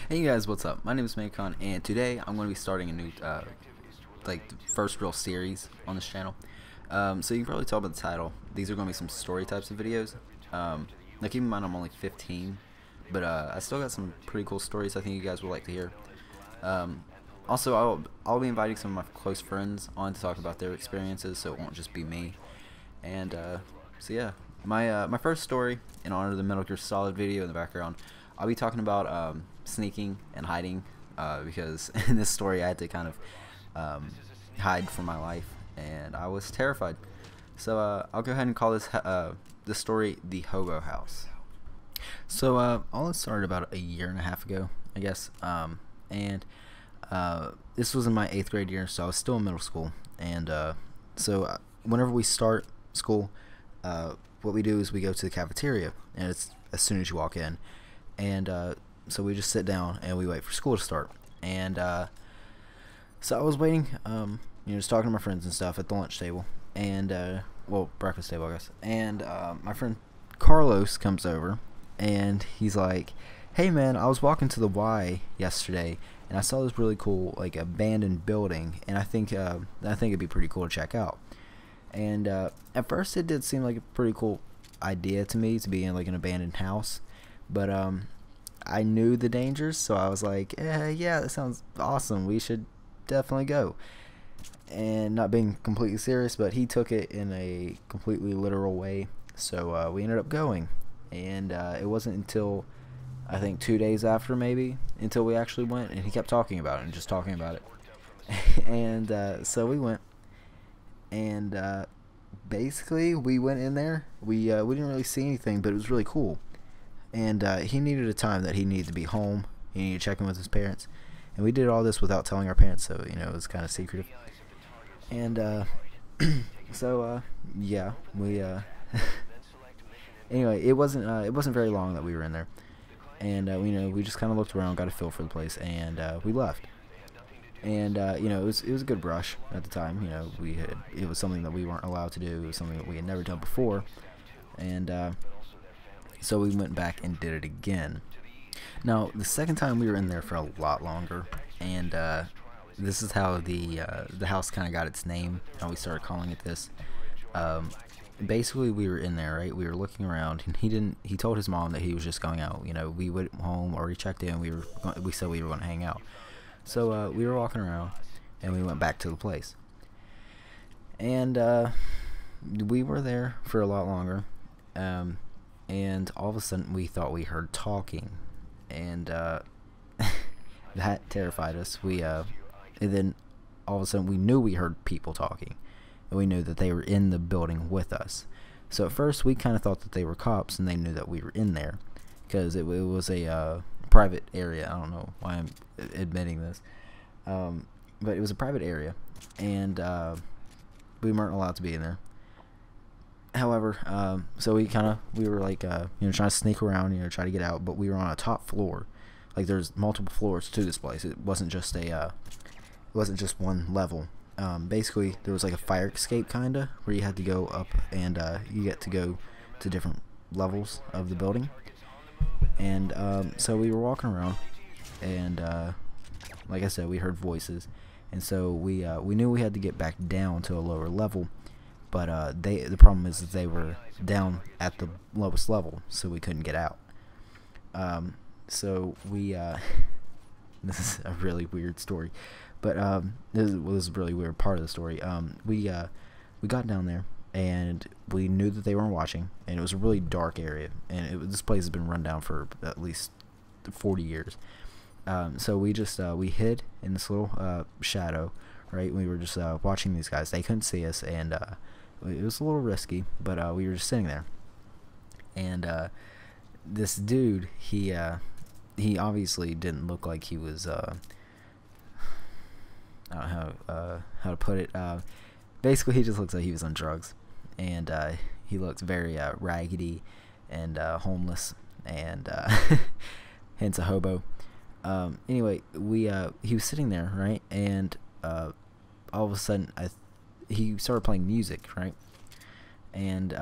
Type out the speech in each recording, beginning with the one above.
Hey guys, what's up? My name is Mang, and today I'm going to be starting a new, the first real series on this channel. So you can probably tell by the title, these are going to be some story types of videos. Now keep in mind I'm only 15, but I still got some pretty cool stories I think you guys would like to hear. Also, I'll be inviting some of my close friends on to talk about their experiences, so it won't just be me. And so yeah, my first story, in honor of the Metal Gear Solid video in the background, I'll be talking about sneaking and hiding, because in this story I had to kind of hide from my life, and I was terrified. So I'll go ahead and call this story the Hobo House. So all this started about a year and a half ago, I guess, and this was in my 8th grade year, so I was still in middle school. And so whenever we start school, what we do is we go to the cafeteria, and it's as soon as you walk in. And so we just sit down and we wait for school to start. And so I was waiting, just talking to my friends and stuff at the lunch table, and well, breakfast table, I guess. And my friend Carlos comes over, and he's like, "Hey man, I was walking to the Y yesterday, and I saw this really cool abandoned building, and I think it'd be pretty cool to check out." And at first it did seem like a pretty cool idea to me to be in an abandoned house, but I knew the dangers, so I was like, yeah, that sounds awesome, we should definitely go. And not being completely serious, but he took it in a completely literal way, so we ended up going. And it wasn't until I think 2 days after, maybe, until we actually went, and he kept talking about it and just talking about it. And so we went, and basically we went in there. We didn't really see anything, but it was really cool. And he needed a time that he needed to be home. He needed to check in with his parents, and we did all this without telling our parents, so it was kind of secretive. And so yeah, we anyway, it wasn't very long that we were in there, and we just kind of looked around, got a feel for the place, and we left. And it was a good rush at the time. It was something that we weren't allowed to do. It was something that we had never done before, and so we went back and did it again. Now the second time we were in there for a lot longer, and this is how the house kind of got its name. How we started calling it this. Basically, we were in there, right? We were looking around, and he told his mom that he was just going out. We went home, or we checked in. We said we were going to hang out. So we were walking around, and we went back to the place. And we were there for a lot longer. And all of a sudden we thought we heard talking, and that terrified us. And then all of a sudden we knew we heard people talking, and we knew that they were in the building with us. So at first we kind of thought that they were cops, and they knew that we were in there, because it was a private area. I don't know why I'm admitting this, but it was a private area, and we weren't allowed to be in there. However, so we were trying to sneak around, try to get out, but we were on a top floor. There's multiple floors to this place. It wasn't just one level. Basically there was a fire escape kinda, where you had to go up, and you get to go to different levels of the building. And so we were walking around, and like I said, we heard voices, and so we knew we had to get back down to a lower level. But the problem is that they were down at the lowest level, so we couldn't get out. So we this is a really weird story, but this was a really weird part of the story. We got down there, and we knew that they weren't watching, and it was a really dark area, and this place has been run down for at least 40 years. So we just we hid in this little shadow, right? We were just watching these guys. They couldn't see us, and it was a little risky, but we were just sitting there. And this dude, he obviously didn't look like he was I don't know how to put it. Basically, he just looks like he was on drugs, and he looked very raggedy and homeless, and hence a hobo. Anyway, he was sitting there, right, and all of a sudden he started playing music, right, and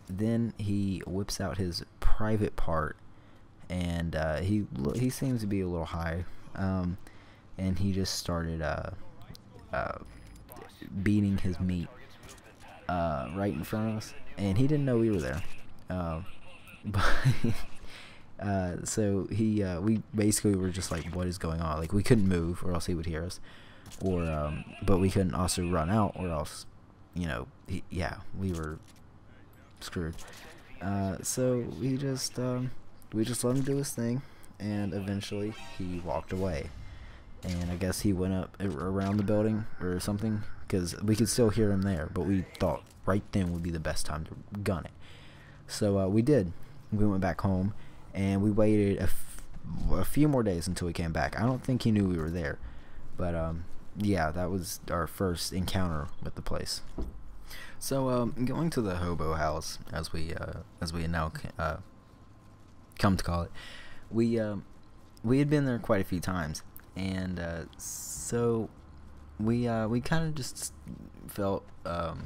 then he whips out his private part, and he seems to be a little high, and he just started beating his meat right in front of us, and he didn't know we were there. But so we basically were just like, what is going on? Like, we couldn't move or else he would hear us, or but we couldn't also run out or else, we were screwed. So we just let him do his thing, and eventually he walked away. And I guess he went up around the building or something, because we could still hear him there, but we thought right then would be the best time to gun it. So we did. We went back home, and we waited a few more days until he came back. I don't think he knew we were there, but yeah, that was our first encounter with the place. So going to the Hobo house, as we now come to call it, we had been there quite a few times, and so we kind of just felt got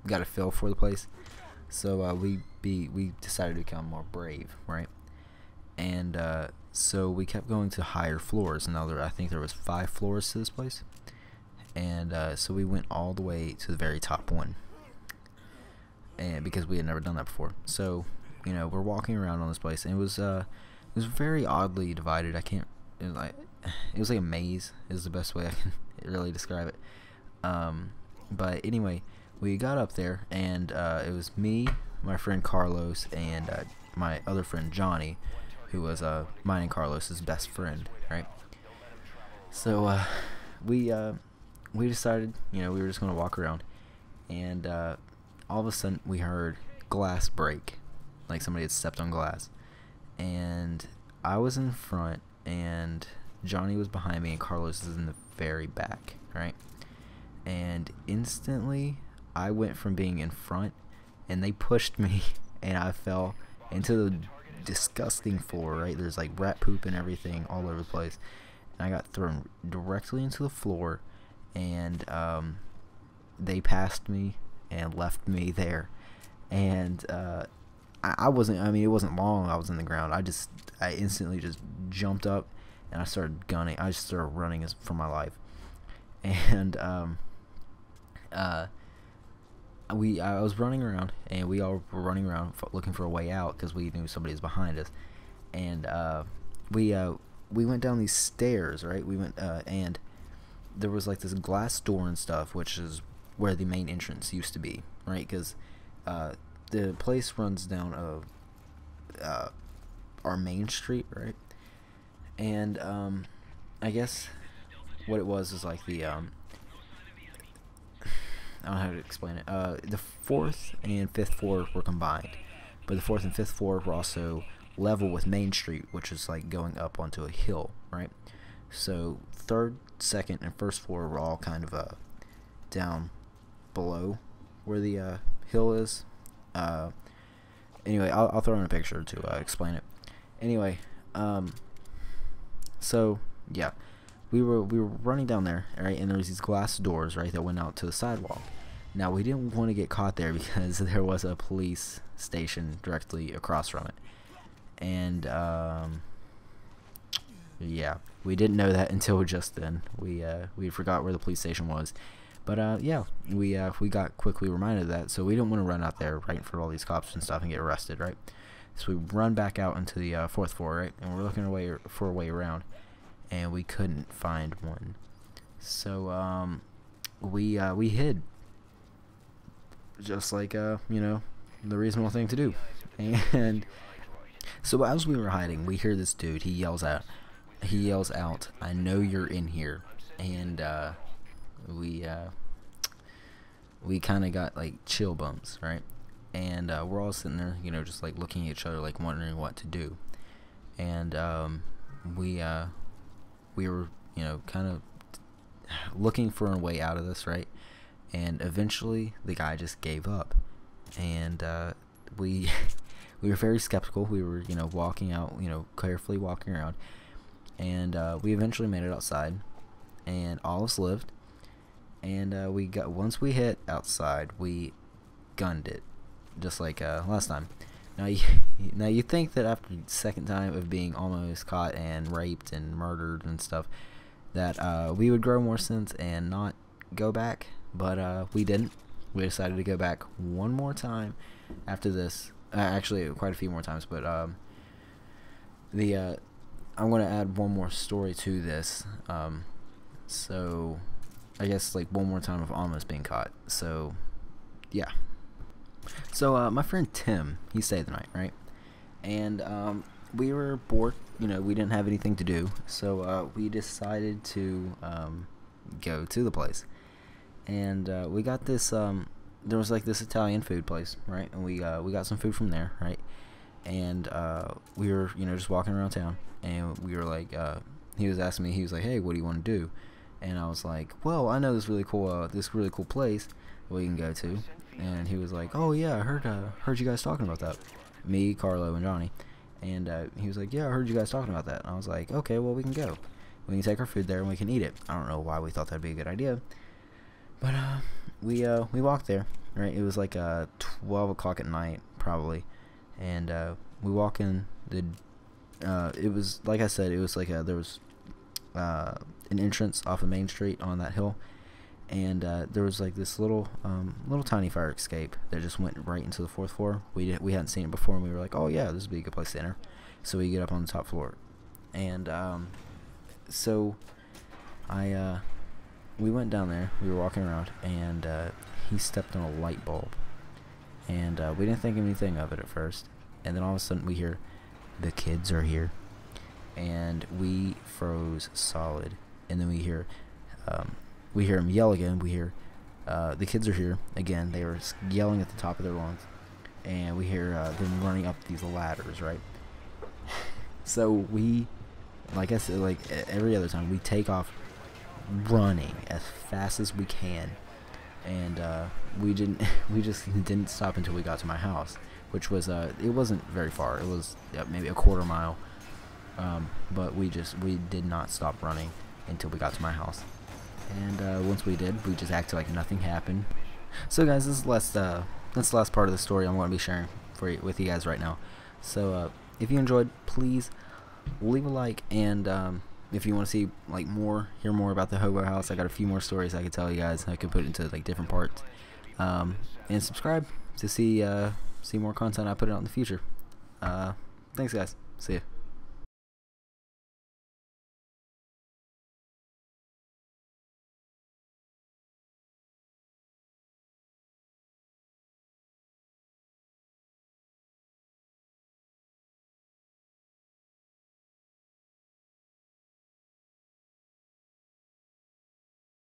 a feel for the place. So we decided to become more brave, right? And so we kept going to higher floors. Now I think there was 5 floors to this place, and so we went all the way to the very top one, and because we had never done that before. So we're walking around on this place, and it was very oddly divided. It was like a maze is the best way I can really describe it. But anyway, we got up there, and it was me, my friend Carlos, and my other friend Johnny, who was mine and Carlos's best friend, right? So we decided, we were just gonna walk around, and all of a sudden we heard glass break, like somebody had stepped on glass, and I was in front, and Johnny was behind me, and Carlos is in the very back, right? And instantly I went from being in front, and they pushed me, and I fell into the disgusting floor, right? There's like rat poop and everything all over the place, and I got thrown directly into the floor, and they passed me and left me there. And I wasn't, it wasn't long I was in the ground. I instantly just jumped up, and I started gunning. I just started running for my life. And I was running around, and we all were running around looking for a way out, because we knew somebody was behind us. And we went down these stairs, right? We went and there was like this glass door and stuff, which is where the main entrance used to be, right? Because the place runs down our main street, right? And I guess what it was is like the I don't know how to explain it. The 4th and 5th floor were combined, but the 4th and 5th floor were also level with Main Street, which is like going up onto a hill, right? So 3rd, 2nd, and 1st floor were all kind of down below where the hill is. Anyway, I'll throw in a picture to explain it. Anyway, so yeah, we were running down there, right? And there was these glass doors, right, that went out to the sidewalk. Now we didn't want to get caught there because there was a police station directly across from it, and yeah, we didn't know that until just then. We forgot where the police station was, but yeah, we got quickly reminded of that, so we didn't want to run out there right in front of all these cops and stuff and get arrested, right? So we run back out into the 4th floor, right, and we're looking for a way around, and we couldn't find one. So we hid, just like the reasonable thing to do. And so as we were hiding, we hear this dude. He yells out, "I know you're in here." And we kind of got like chill bumps, right? And we're all sitting there, just like looking at each other, like wondering what to do. And we were kind of looking for a way out of this, right? And eventually the guy just gave up, and we were very skeptical. We were walking out, carefully walking around, and we eventually made it outside, and all of us lived. And once we hit outside, we gunned it, just like last time. Now Now you think that after the second time of being almost caught and raped and murdered and stuff, that we would grow more sense and not go back, but we didn't. We decided to go back one more time after this. Actually, quite a few more times, but I'm going to add one more story to this. So I guess like one more time of almost being caught. So yeah. So my friend Tim, he stayed the night, right? And we were bored. You know, we didn't have anything to do, so we decided to go to the place. And we got this. There was like this Italian food place, right? And we got some food from there, right? And we were, you know, just walking around town, and we were like, he was asking me, he was like, "Hey, what do you want to do?" And I was like, "Well, I know this really cool place we can go to." And he was like, "Oh yeah, I heard you guys talking about that." Me, Carlo, and Johnny. And he was like, "Yeah, I heard you guys talking about that." And I was like, "Okay, well, we can go. We can take our food there and we can eat it." I don't know why we thought that'd be a good idea, but we walked there. Right, it was like 12 o'clock at night probably, and we walk in the. It was like I said, it was like there was an entrance off of Main Street on that hill, and there was like this little tiny fire escape that just went right into the 4th floor. We hadn't seen it before, and we were like, "Oh yeah, this would be a good place to enter." So we get up on the top floor, and so we went down there. We were walking around, and he stepped on a light bulb, and we didn't think anything of it at first. And then all of a sudden we hear, "The kids are here," and we froze solid. And then we hear him yell again. We hear, "The kids are here." Again, they were yelling at the top of their lungs, and we hear them running up these ladders, right? So we, like I said, like every other time, we take off running as fast as we can, and we just didn't stop until we got to my house, which was it wasn't very far. It was maybe a quarter mile, but we did not stop running until we got to my house. And once we did, we just acted like nothing happened. So guys, this is the last part of the story I'm going to be sharing with you guys right now. So if you enjoyed, please leave a like, and if you want to see like hear more about the Hobo house, I got a few more stories I could tell you guys. I could put it into like different parts, and subscribe to see more content I put out in the future. Thanks guys, see ya.